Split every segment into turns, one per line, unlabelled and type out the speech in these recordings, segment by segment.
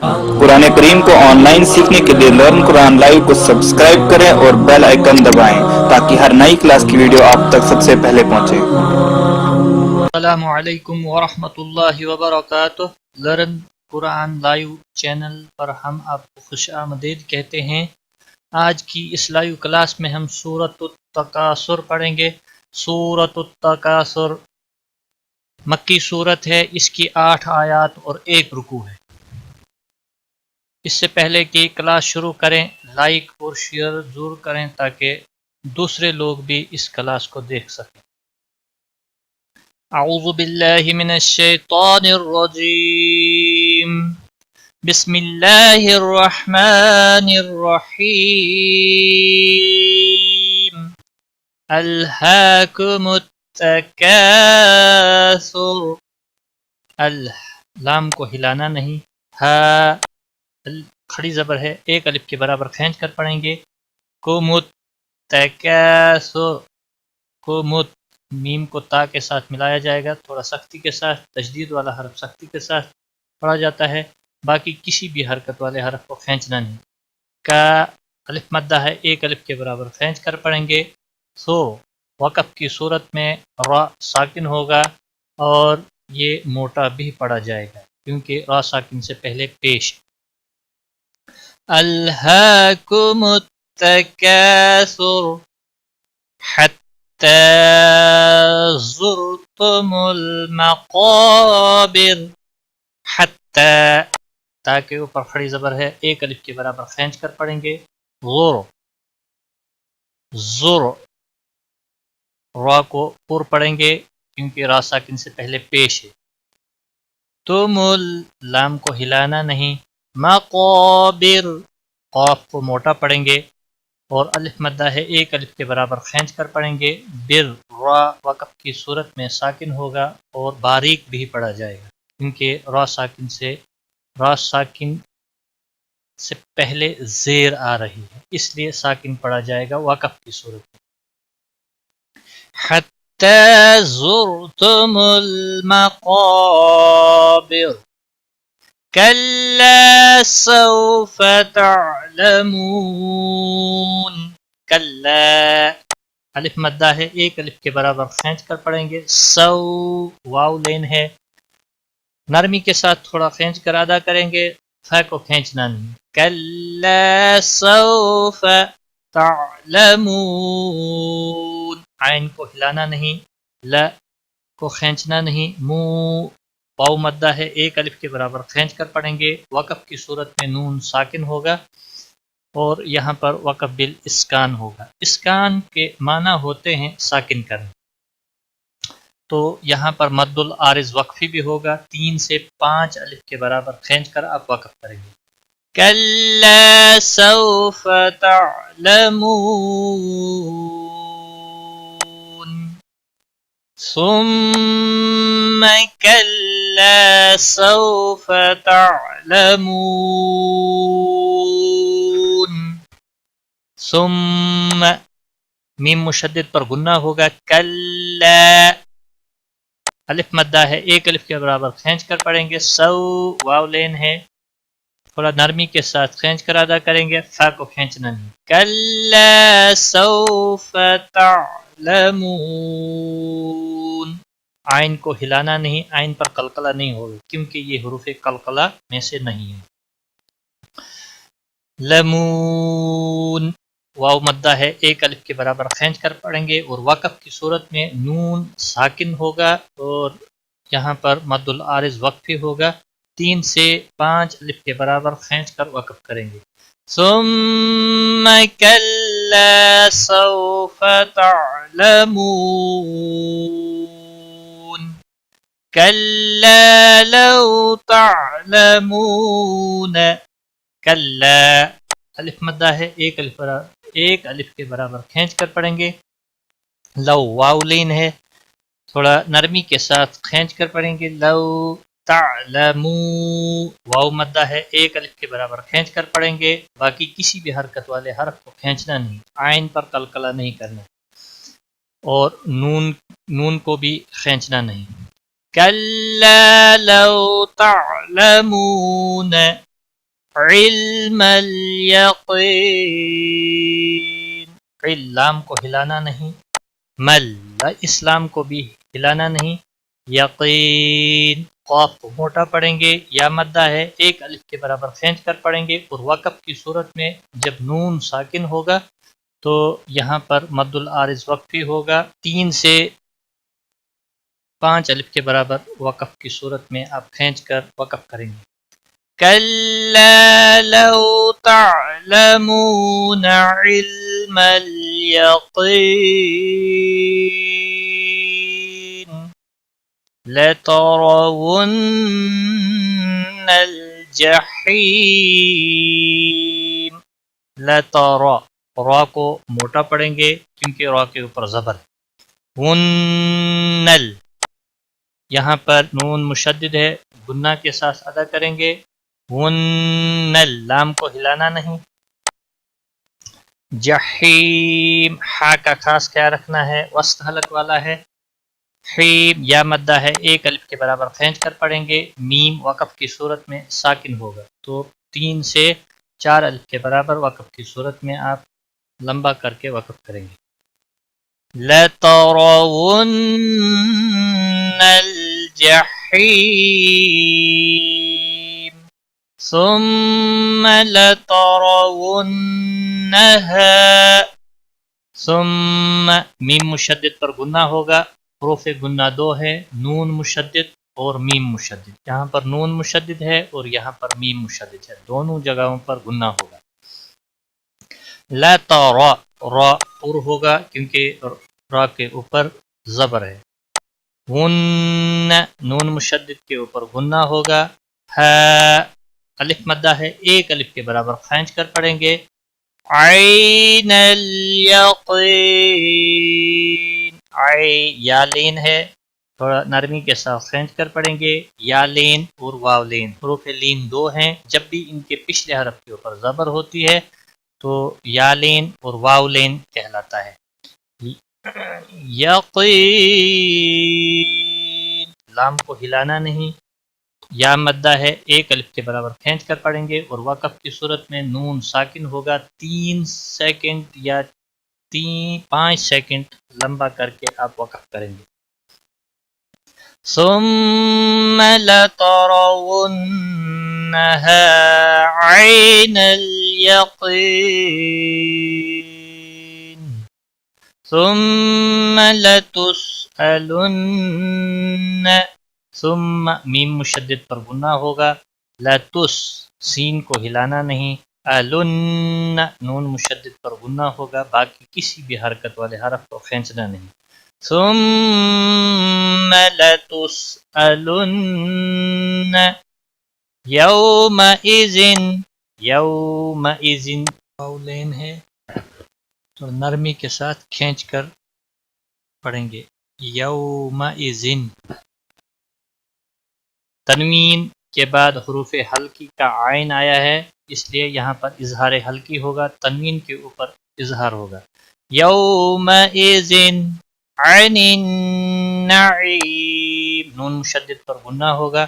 قرآن کریم کو on line سیکھنے کے لیے لرن قرآن لائیو کو سبسکرائب کریں اور بیل آئیکن دبائیں تاکہ ہر نئی کلاس کی ویڈیو آپ تک سب سے پہلے پہنچے۔
السلام علیکم ورحمۃ اللہ وبرکاتہ۔ لرن قرآن لائیو چینل پر ہم آپ کو خوش آمدید کہتے ہیں۔ آج کی اس لائیو کلاس میں ہم سورۃ التکاثر پڑھیں گے۔ سورۃ التکاثر مکی سورت ہے، اس کی 8 آیات اور 1 رکوع ہے۔ اس سے پہلے کہ کلاس شروع کریں، لائک اور شیئر ضرور کریں تاکہ دوسرے لوگ بھی اس کلاس کو دیکھ سکیں۔ اعوذ باللہ من الشیطان الرجیم، بسم اللہ الرحمن الرحیم، الہاکم التکاثر، لام کو ہلانا نہیں، ہا کھڑی زبر ہے، ایک الف کے برابر کھینچ کر پڑھیں گے۔ کمت تکاثر، کمت میم کو تا کے ساتھ ملایا جائے گا، تھوڑا سختی کے ساتھ، تشدید والا حرف سختی کے ساتھ پڑھا جاتا ہے، باقی کسی بھی حرکت والے حرف کو کھینچنا نہیں۔ کا الف مدہ ہے، ایک الف کے برابر کھینچ کر پڑھیں گے۔ سو وقف کی صورت میں را ساکن ہوگا اور یہ موٹا بھی پڑھا جائے گا کیونکہ را ساکن سے پہلے پیش۔ الہاکم التکاثر حتی زرتم المقابر، حتی تاکہ اوپر کھڑی زبر ہے، ایک الف کے برابر کھینچ کر پڑھیں گے۔ زر، زر را کو پر پڑھیں گے کیونکہ را ساکن سے پہلے پیش ہے۔ تم لام کو ہلانا نہیں۔ مقابر، قاف کو موٹا پڑھیں گے اور الف مدہ ہے، ایک الف کے برابر کھینچ کر پڑھیں گے۔ بر، را وقف کی صورت میں ساکن ہوگا اور باریک بھی پڑھا جائے گا کیونکہ را ساکن سے پہلے زیر آ رہی ہے، اس لیے ساکن پڑھا جائے گا وقف کی صورت میں۔ حتی زرتم المقابر کلا سوف تعلمون، کلا الف مدہ ہے، ایک الف کے برابر کھینچ کر پڑھیں گے۔ سو واو لین ہے، نرمی کے ساتھ تھوڑا کھینچ کر ادا کریں گے، فا کو کھینچنا نہیں۔ کلا سوف تعلمون، عین کو ہلانا نہیں، لا کو کھینچنا نہیں، مو واو مدہ ہے، ایک الف کے برابر کھینچ کر پڑھیں گے۔ وقف کی صورت میں نون ساکن ہوگا اور یہاں پر وقف بالاسکان ہوگا۔ اسکان کے معنی ہوتے ہیں ساکن کرنا، تو یہاں پر مد العارض وقفی بھی ہوگا، 3 سے 5 الف کے برابر کھینچ کر آپ وقف کریں گے۔ کلا سوف تعلمون ثم کلا سوف تعلمون، ثم میم مشدد پر غنہ ہوگا۔ کلا الف مدہ ہے، ایک الف کے برابر کھینچ کر پڑھیں گے۔ سو واو لین ہے، تھوڑا نرمی کے ساتھ کھینچ کر ادا کریں گے، فا کو کھینچنا نہیں۔ کلا سوف تعلمون، عین کو ہلانا نہیں، عین پر قلقلہ نہیں ہوگا کیونکہ یہ حروف قلقلہ میں سے نہیں ہے۔ لمون واو مدہ ہے، ایک الف کے برابر کھینچ کر پڑھیں گے اور وقف کی صورت میں نون ساکن ہوگا اور یہاں پر مد العارض وقفی ہوگا، 3 سے 5 الف کے برابر کھینچ کر وقف کریں گے۔ ثم کلا سوف تعلمون کلا لو تعلمون، کلا الف مدہ ہے، ایک الف کے برابر کھینچ کر پڑھیں گے۔ لو واو لین ہے، تھوڑا نرمی کے ساتھ کھینچ کر پڑھیں گے۔ لو تعلمو واو مدہ ہے، ایک الف کے برابر کھینچ کر پڑھیں گے، باقی کسی بھی حرکت والے حرف کو کھینچنا نہیں، عین پر قلقلہ نہیں کرنا اور نون کو بھی کھینچنا نہیں۔ کلا لو تعلمون علم الیقین، لام کو ہلانا نہیں، مل اسلام کو بھی ہلانا نہیں، یقین قاف کو موٹا پڑھیں گے، یا مدہ ہے ایک الف کے برابر کھینچ کر پڑھیں گے، اور وقف کی صورت میں جب نون ساکن ہوگا تو یہاں پر مد العارض وقفی ہوگا، 3 سے 5 الف کے برابر وقف کی صورت میں آپ کھینچ کر وقف کریں گے۔ کلا لو تعلمون علم الیقین لترون الجحیم، لترا را کو موٹا پڑھیں گے کیونکہ را کے اوپر زبر ہے، ونل یہاں پر نون مشدد ہے، گنہ کے ساتھ ادا کریں گے، ونل لام کو ہلانا نہیں، جحیم ہا کا خاص خیال رکھنا ہے، وسط حلق والا ہے، حیم یا مدہ ہے ایک الف کے برابر کھینچ کر پڑھیں گے، میم وقف کی صورت میں ساکن ہوگا، تو 3 سے 4 الف کے برابر وقف کی صورت میں آپ لمبا کر کے وقف کریں گے۔ لَتَرَوُنَّ الْجَحِيمَ ثُمَّ لَتَرَوُنَّهَا، ثم میم مشدد پر گنہ ہوگا، حروف گنہ 2 ہے، نون مشدد اور میم مشدد، یہاں پر نون مشدد ہے اور یہاں پر میم مشدد ہے، دونوں جگہوں پر گنہ ہوگا۔ لا ترا را پر ہوگا کیونکہ را کے اوپر زبر ہے، ون نون مشدد کے اوپر گنہ ہوگا، ہا الف مدہ ہے ایک الف کے برابر کھینچ کر پڑھیں گے، عین الیقین یا لین ہے، تھوڑا نرمی کے ساتھ کھینچ کر پڑھیں گے، یا لین اور واو لین، حروف لین 2 ہیں، جب بھی ان کے پچھلے حرف کے اوپر زبر ہوتی ہے تو یا لین اور واو لین کہلاتا ہے۔ یقین لام کو ہلانا نہیں، یا مدہ ہے ایک الف کے برابر کھینچ کر پڑھیں گے، اور وقف کی صورت میں نون ساکن ہوگا، 3 سیکنڈ یا 5 سیکنڈ لمبا کر کے آپ وقف کریں گے۔ ثم لترونها عین الیقین ثم لتسألن، ثم میم مشدد پر گنہ ہوگا، لتس سین کو ہلانا نہیں، الن نون مشدد پر گنہ ہوگا، باقی کسی بھی حرکت والے حرف کو کھینچنا نہیں، ثم لتسألن یومئذ، یومئذ قولین ہے تو نرمی کے ساتھ کھینچ کر پڑھیں گے، یومئذ، تنوین کے بعد حروف حلقی کا عین آیا ہے اس لیے یہاں پر اظہار حلقی ہوگا، تنوین کے اوپر اظہار ہوگا، یومئذ عن النعیم نون مشدد پر گنہ ہوگا،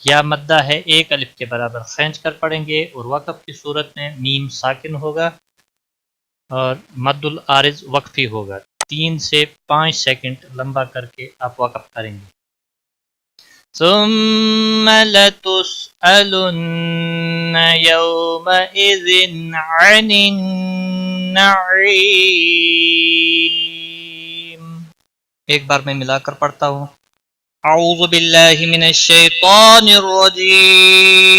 یا مدہ ہے ایک الف کے برابر کھینچ کر پڑھیں گے، اور وقف کی صورت میں میم ساکن ہوگا اور مد العارض وقفی ہوگا، 3 سے 5 سیکنڈ لمبا کر کے آپ وقف کریں گے۔ ثم لتسألن يومئذ عن النعیم، ایک بار میں ملا کر پڑھتا ہوں، اعوذ باللہ من الشیطان الرجیم،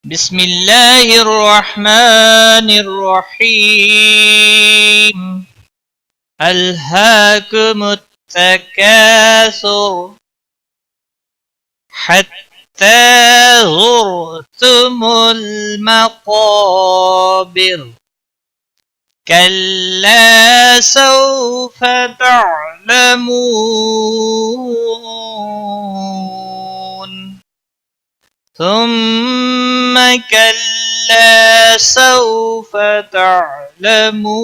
بسم اللہ الرحمن الرحیم، الہاکم التکاثر حتی زرتم المقابر کلا سوف تعلمون ثم كلا سوف تعلمون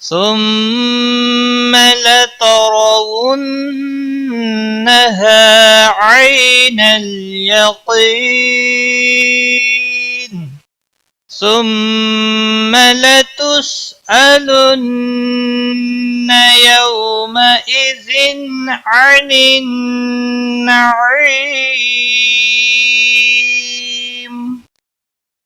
ثم لترونها عين اليقين ثم لتسألن يومئذ عن النعيم